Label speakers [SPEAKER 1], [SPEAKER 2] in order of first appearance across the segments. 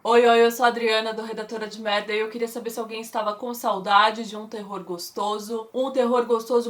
[SPEAKER 1] Oi, eu sou a Adriana do Redatora de Merda e eu queria saber se alguém estava com saudade de um terror gostoso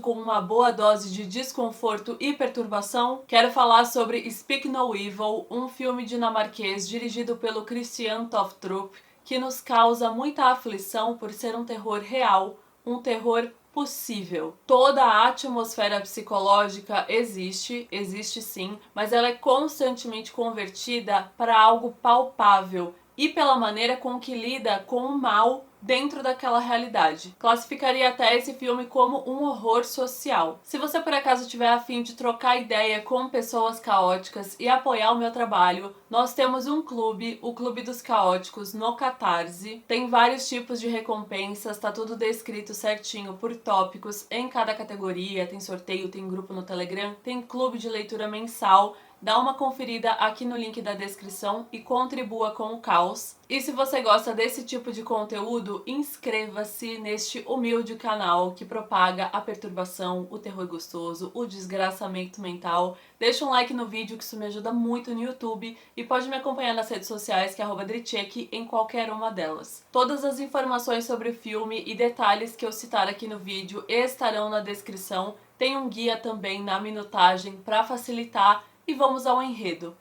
[SPEAKER 1] com uma boa dose de desconforto e perturbação. Quero falar sobre Speak No Evil, um filme dinamarquês dirigido pelo Christian Tofstrup, que nos causa muita aflição por ser um terror real, um terror possível. Toda a atmosfera psicológica existe sim, mas ela é constantemente convertida para algo palpável e pela maneira com que lida com o mal dentro daquela realidade. Classificaria até esse filme como um horror social. Se você por acaso tiver a fim de trocar ideia com pessoas caóticas e apoiar o meu trabalho, nós temos um clube, o Clube dos Caóticos, no Catarse. Tem vários tipos de recompensas, tá tudo descrito certinho por tópicos em cada categoria, tem sorteio, tem grupo no Telegram, tem clube de leitura mensal. Dá uma conferida aqui no link da descrição e contribua com o caos. E se você gosta desse tipo de conteúdo, inscreva-se neste humilde canal que propaga a perturbação, o terror gostoso, o desgraçamento mental. Deixa um like no vídeo que isso me ajuda muito no YouTube e pode me acompanhar nas redes sociais que é @drichek em qualquer uma delas. Todas as informações sobre o filme e detalhes que eu citar aqui no vídeo estarão na descrição. Tem um guia também na minutagem para facilitar. E vamos ao enredo.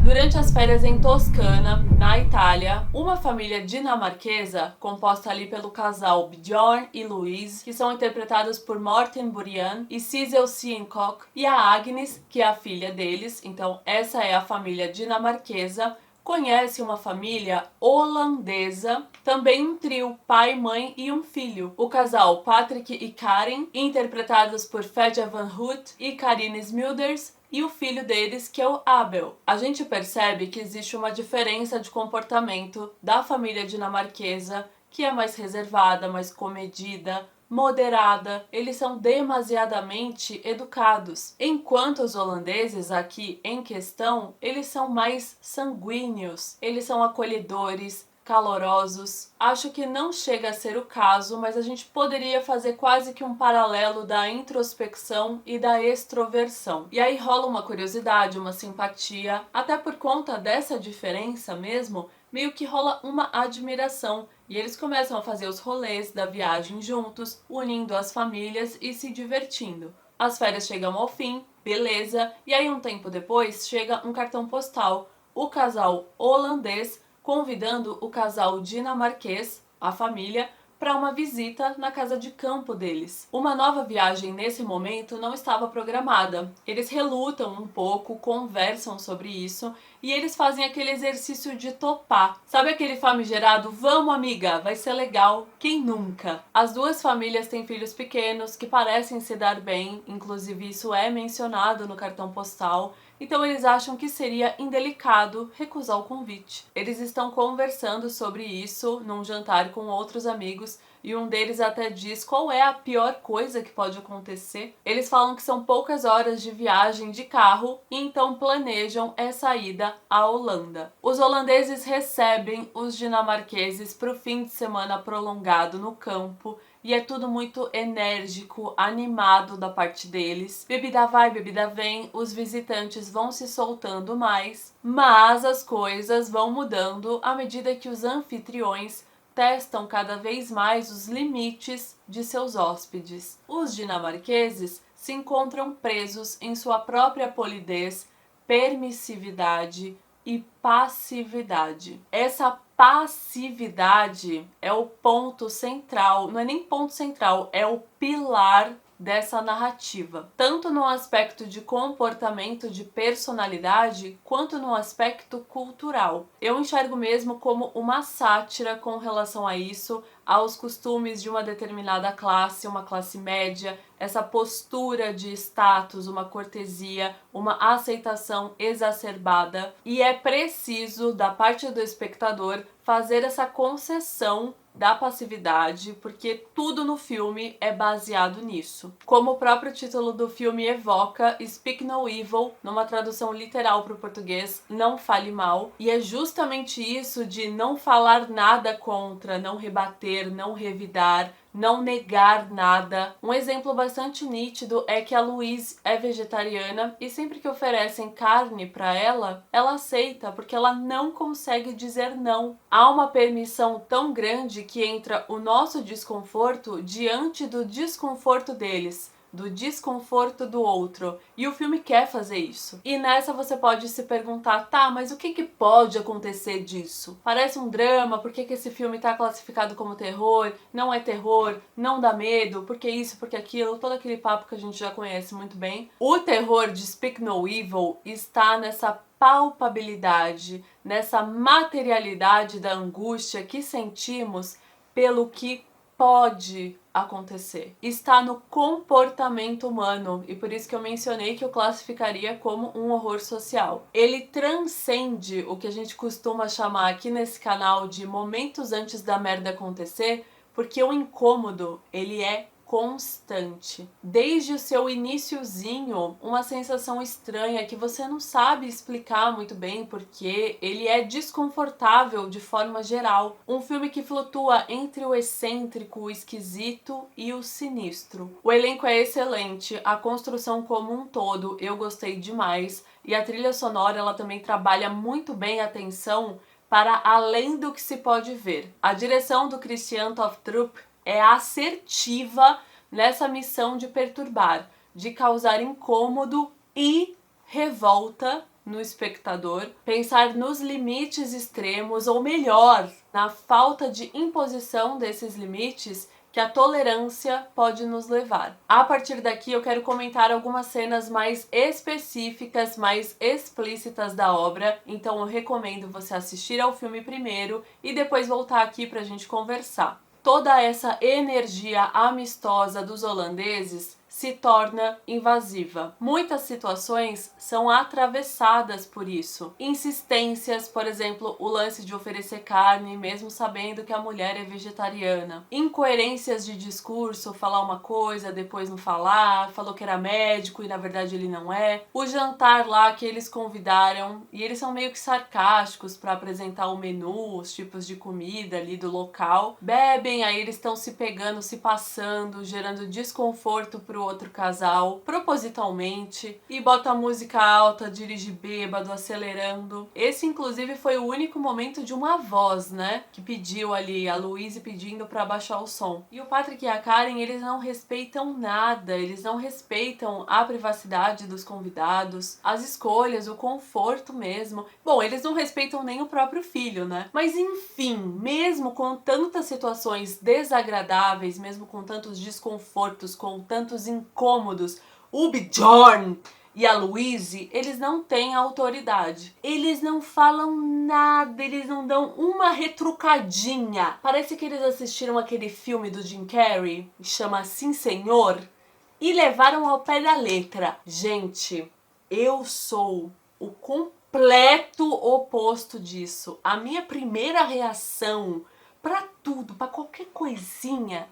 [SPEAKER 1] Durante as férias em Toscana, na Itália, uma família dinamarquesa, composta ali pelo casal Bjorn e Louise, que são interpretados por Morten Burian e Sissel Sienkok, e a Agnes, que é a filha deles, então essa é a família dinamarquesa, conhece uma família holandesa, também um trio, pai, mãe e um filho. O casal Patrick e Karen, interpretados por Fedja Van Hout e Karine Smulders, e o filho deles, que é o Abel. A gente percebe que existe uma diferença de comportamento da família dinamarquesa, que é mais reservada, mais comedida, moderada, eles são demasiadamente educados, enquanto os holandeses aqui em questão, eles são mais sanguíneos, eles são acolhedores, calorosos. Acho que não chega a ser o caso, mas a gente poderia fazer quase que um paralelo da introspecção e da extroversão. E aí rola uma curiosidade, uma simpatia, até por conta dessa diferença mesmo, meio que rola uma admiração. E eles começam a fazer os rolês da viagem juntos, unindo as famílias e se divertindo. As férias chegam ao fim, beleza, e aí um tempo depois chega um cartão postal. O casal holandês convidando o casal dinamarquês, a família, para uma visita na casa de campo deles. Uma nova viagem nesse momento não estava programada. Eles relutam um pouco, conversam sobre isso e eles fazem aquele exercício de topar. Sabe aquele famigerado, vamos amiga, vai ser legal, quem nunca? As duas famílias têm filhos pequenos que parecem se dar bem, inclusive isso é mencionado no cartão postal. Então eles acham que seria indelicado recusar o convite. Eles estão conversando sobre isso num jantar com outros amigos e um deles até diz qual é a pior coisa que pode acontecer. Eles falam que são poucas horas de viagem de carro e então planejam essa ida à Holanda. Os holandeses recebem os dinamarqueses para o fim de semana prolongado no campo. E é tudo muito enérgico, animado da parte deles. Bebida vai, bebida vem, os visitantes vão se soltando mais, mas as coisas vão mudando à medida que os anfitriões testam cada vez mais os limites de seus hóspedes. Os dinamarqueses se encontram presos em sua própria polidez, permissividade e passividade. Essa passividade é o ponto central, não é nem ponto central, é o pilar dessa narrativa, tanto no aspecto de comportamento, de personalidade, quanto no aspecto cultural. Eu enxergo mesmo como uma sátira com relação a isso, aos costumes de uma determinada classe, uma classe média, essa postura de status, uma cortesia, uma aceitação exacerbada, e é preciso, da parte do espectador, fazer essa concessão da passividade, porque tudo no filme é baseado nisso. Como o próprio título do filme evoca, Speak No Evil, numa tradução literal para o português, não fale mal, e é justamente isso de não falar nada contra, não rebater, não revidar, não negar nada. Um exemplo bastante nítido é que a Louise é vegetariana e sempre que oferecem carne para ela, ela aceita porque ela não consegue dizer não. Há uma permissão tão grande que entra o nosso desconforto diante do desconforto deles, do desconforto do outro. E o filme quer fazer isso. E nessa você pode se perguntar, tá, mas o que pode acontecer disso? Parece um drama, por que esse filme tá classificado como terror? Não é terror, não dá medo, por que isso, por que aquilo? Todo aquele papo que a gente já conhece muito bem. O terror de Speak No Evil está nessa palpabilidade, nessa materialidade da angústia que sentimos pelo que pode acontecer. Está no comportamento humano e por isso que eu mencionei que eu classificaria como um horror social. Ele transcende o que a gente costuma chamar aqui nesse canal de momentos antes da merda acontecer, porque o incômodo, ele é constante. Desde o seu iniciozinho, uma sensação estranha que você não sabe explicar muito bem porque ele é desconfortável de forma geral. Um filme que flutua entre o excêntrico, o esquisito e o sinistro. O elenco é excelente, a construção como um todo eu gostei demais e a trilha sonora ela também trabalha muito bem a tensão para além do que se pode ver. A direção do Christian Tofstrup é assertiva nessa missão de perturbar, de causar incômodo e revolta no espectador, pensar nos limites extremos, ou melhor, na falta de imposição desses limites que a tolerância pode nos levar. A partir daqui eu quero comentar algumas cenas mais específicas, mais explícitas da obra, então eu recomendo você assistir ao filme primeiro e depois voltar aqui pra gente conversar. Toda essa energia amistosa dos holandeses se torna invasiva. Muitas situações são atravessadas por isso. Insistências, por exemplo, o lance de oferecer carne mesmo sabendo que a mulher é vegetariana. Incoerências de discurso, falar uma coisa, depois não falar, falou que era médico e na verdade ele não é. O jantar lá que eles convidaram e eles são meio que sarcásticos para apresentar o menu, os tipos de comida ali do local. Bebem, aí eles estão se pegando, se passando, gerando desconforto pro outro casal, propositalmente, e bota a música alta, dirige bêbado, acelerando. Esse, inclusive, foi o único momento de uma voz, né, que pediu ali, a Louise pedindo pra baixar o som. E o Patrick e a Karen, eles não respeitam nada, eles não respeitam a privacidade dos convidados, as escolhas, o conforto mesmo. Bom, eles não respeitam nem o próprio filho, né? Mas enfim, mesmo com tantas situações desagradáveis, mesmo com tantos desconfortos, com tantos incômodos, o Bjorn e a Louise, eles não têm autoridade. Eles não falam nada, eles não dão uma retrucadinha. Parece que eles assistiram aquele filme do Jim Carrey, que chama Sim Senhor, e levaram ao pé da letra. Gente, eu sou o completo oposto disso. A minha primeira reação pra tudo, pra qualquer coisinha,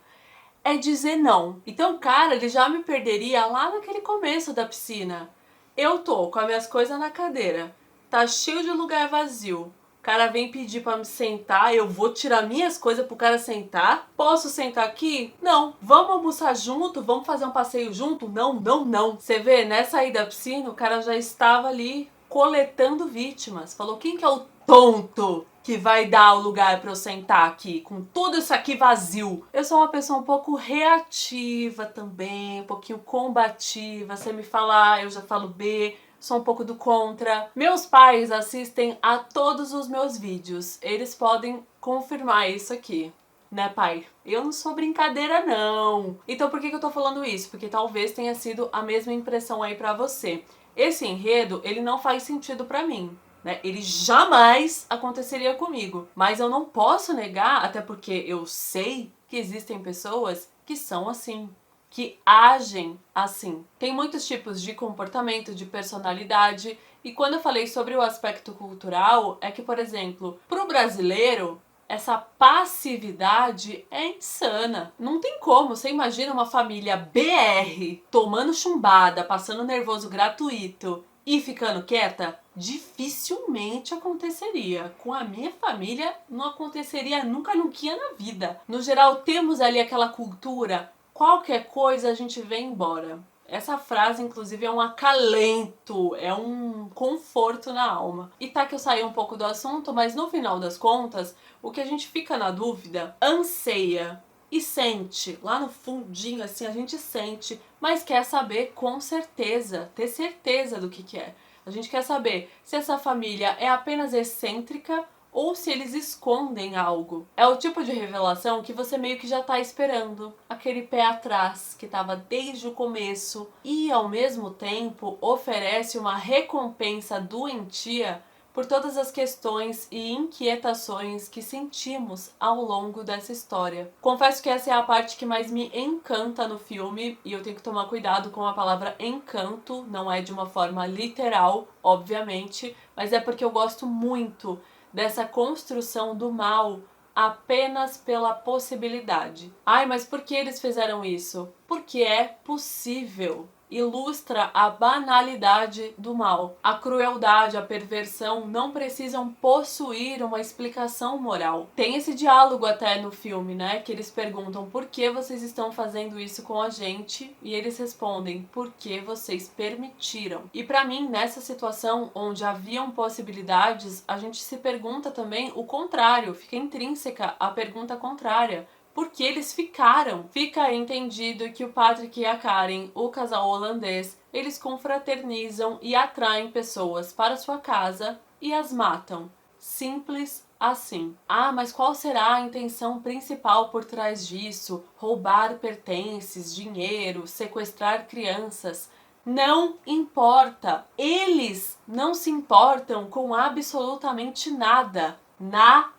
[SPEAKER 1] é dizer não. Então, cara, ele já me perderia lá naquele começo da piscina. Eu tô com as minhas coisas na cadeira, tá cheio de lugar vazio. O cara vem pedir pra me sentar, eu vou tirar minhas coisas pro cara sentar. Posso sentar aqui? Não. Vamos almoçar junto? Vamos fazer um passeio junto? Não, não, não. Você vê, nessa aí da piscina, o cara já estava ali coletando vítimas. Falou, quem que é o tonto que vai dar o lugar pra eu sentar aqui, com tudo isso aqui vazio? Eu sou uma pessoa um pouco reativa também, um pouquinho combativa. Você me fala A, eu já falo B, sou um pouco do contra. Meus pais assistem a todos os meus vídeos, eles podem confirmar isso aqui. Né, pai? Eu não sou brincadeira, não. Então por que eu tô falando isso? Porque talvez tenha sido a mesma impressão aí pra você. Esse enredo, ele não faz sentido pra mim. Né? Ele jamais aconteceria comigo, mas eu não posso negar, até porque eu sei que existem pessoas que são assim, que agem assim. Tem muitos tipos de comportamento, de personalidade, e quando eu falei sobre o aspecto cultural, é que, por exemplo, pro brasileiro, essa passividade é insana. Não tem como. Você imagina uma família BR tomando chumbada, passando nervoso gratuito e ficando quieta? Dificilmente aconteceria. Com a minha família não aconteceria nunca na vida. No geral, temos ali aquela cultura, qualquer coisa a gente vem embora. Essa frase, inclusive, é um acalento, é um conforto na alma. E tá que eu saí um pouco do assunto, mas no final das contas, o que a gente fica na dúvida, anseia e sente, lá no fundinho assim, a gente sente, mas quer saber com certeza, ter certeza do que é. A gente quer saber se essa família é apenas excêntrica ou se eles escondem algo. É o tipo de revelação que você meio que já tá esperando. Aquele pé atrás que tava desde o começo e, ao mesmo tempo, oferece uma recompensa doentia por todas as questões e inquietações que sentimos ao longo dessa história. Confesso que essa é a parte que mais me encanta no filme, e eu tenho que tomar cuidado com a palavra encanto, não é de uma forma literal, obviamente, mas é porque eu gosto muito dessa construção do mal apenas pela possibilidade. Ai, mas por que eles fizeram isso? Porque é possível. Ilustra a banalidade do mal. A crueldade, a perversão não precisam possuir uma explicação moral. Tem esse diálogo até no filme, né? Que eles perguntam por que vocês estão fazendo isso com a gente? E eles respondem, porque vocês permitiram. E pra mim, nessa situação onde haviam possibilidades, a gente se pergunta também o contrário. Fica intrínseca a pergunta contrária. Porque eles ficaram. Fica entendido que o Patrick e a Karen, o casal holandês, eles confraternizam e atraem pessoas para sua casa e as matam. Simples assim. Ah, mas qual será a intenção principal por trás disso? Roubar pertences, dinheiro, sequestrar crianças? Não importa. Eles não se importam com absolutamente nada. Nada.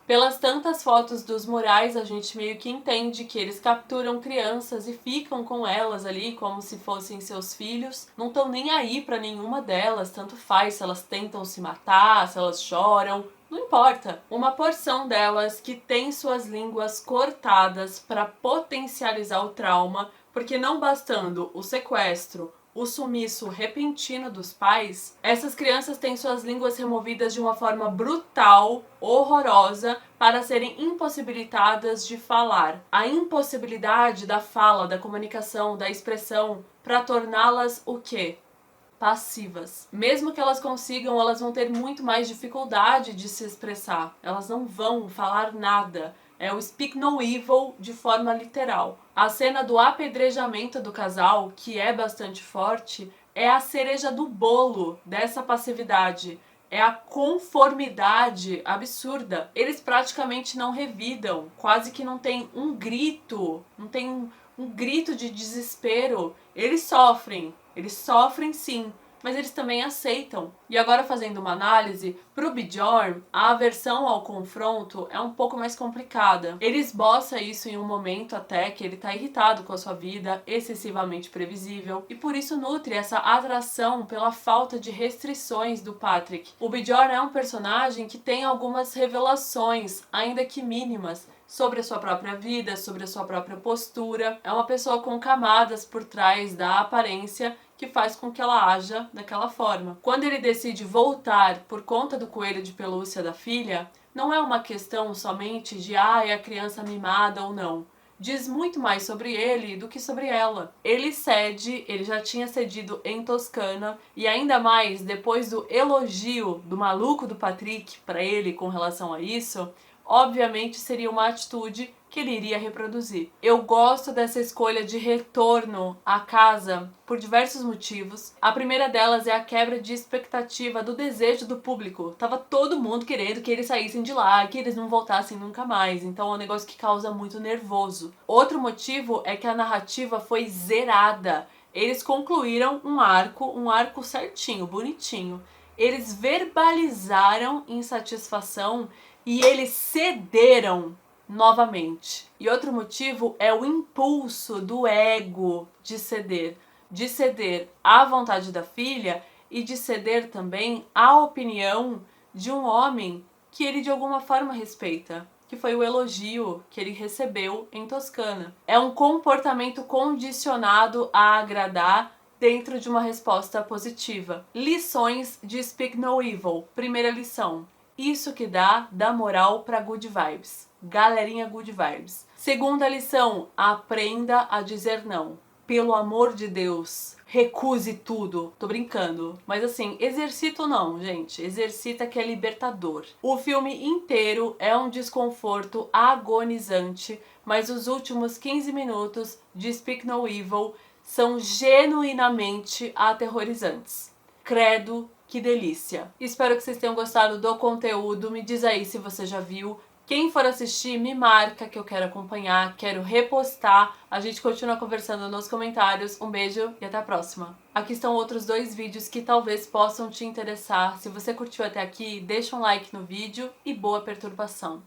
[SPEAKER 1] Pelas tantas fotos dos murais, a gente meio que entende que eles capturam crianças e ficam com elas ali como se fossem seus filhos. Não estão nem aí pra nenhuma delas, tanto faz se elas tentam se matar, se elas choram. Não importa. Uma porção delas que tem suas línguas cortadas para potencializar o trauma, porque não bastando o sequestro, o sumiço repentino dos pais, essas crianças têm suas línguas removidas de uma forma brutal, horrorosa, para serem impossibilitadas de falar. A impossibilidade da fala, da comunicação, da expressão, para torná-las o quê? Passivas. Mesmo que elas consigam, elas vão ter muito mais dificuldade de se expressar. Elas não vão falar nada. É o speak no evil de forma literal. A cena do apedrejamento do casal, que é bastante forte, é a cereja do bolo dessa passividade. É a conformidade absurda. Eles praticamente não revidam, quase que não tem um grito, não tem um grito de desespero. Eles sofrem sim, mas eles também aceitam. E agora, fazendo uma análise, pro Bjorn, a aversão ao confronto é um pouco mais complicada. Ele esboça isso em um momento até que ele tá irritado com a sua vida, excessivamente previsível, e por isso nutre essa atração pela falta de restrições do Patrick. O Bjorn é um personagem que tem algumas revelações, ainda que mínimas, sobre a sua própria vida, sobre a sua própria postura. É uma pessoa com camadas por trás da aparência que faz com que ela haja daquela forma. Quando ele decide voltar por conta do coelho de pelúcia da filha, não é uma questão somente de é a criança mimada ou não. Diz muito mais sobre ele do que sobre ela. Ele cede, ele já tinha cedido em Toscana, e ainda mais depois do elogio do maluco do Patrick para ele com relação a isso, obviamente seria uma atitude que ele iria reproduzir. Eu gosto dessa escolha de retorno à casa por diversos motivos. A primeira delas é a quebra de expectativa do desejo do público. Tava todo mundo querendo que eles saíssem de lá, que eles não voltassem nunca mais. Então é um negócio que causa muito nervoso. Outro motivo é que a narrativa foi zerada. Eles concluíram um arco certinho, bonitinho. Eles verbalizaram insatisfação e eles cederam novamente. E outro motivo é o impulso do ego de ceder à vontade da filha e de ceder também à opinião de um homem que ele de alguma forma respeita, que foi o elogio que ele recebeu em Toscana. É um comportamento condicionado a agradar dentro de uma resposta positiva. Lições de Speak No Evil. Primeira lição: isso que dá moral pra good vibes. Galerinha good vibes. Segunda lição: aprenda a dizer não. Pelo amor de Deus, recuse tudo. Tô brincando. Mas assim, exercita ou não, gente. Exercita que é libertador. O filme inteiro é um desconforto agonizante, mas os últimos 15 minutos de Speak No Evil são genuinamente aterrorizantes. Credo, que delícia. Espero que vocês tenham gostado do conteúdo. Me diz aí se você já viu. Quem for assistir, me marca que eu quero acompanhar, quero repostar. A gente continua conversando nos comentários. Um beijo e até a próxima. Aqui estão outros 2 vídeos que talvez possam te interessar. Se você curtiu até aqui, deixa um like no vídeo e boa perturbação.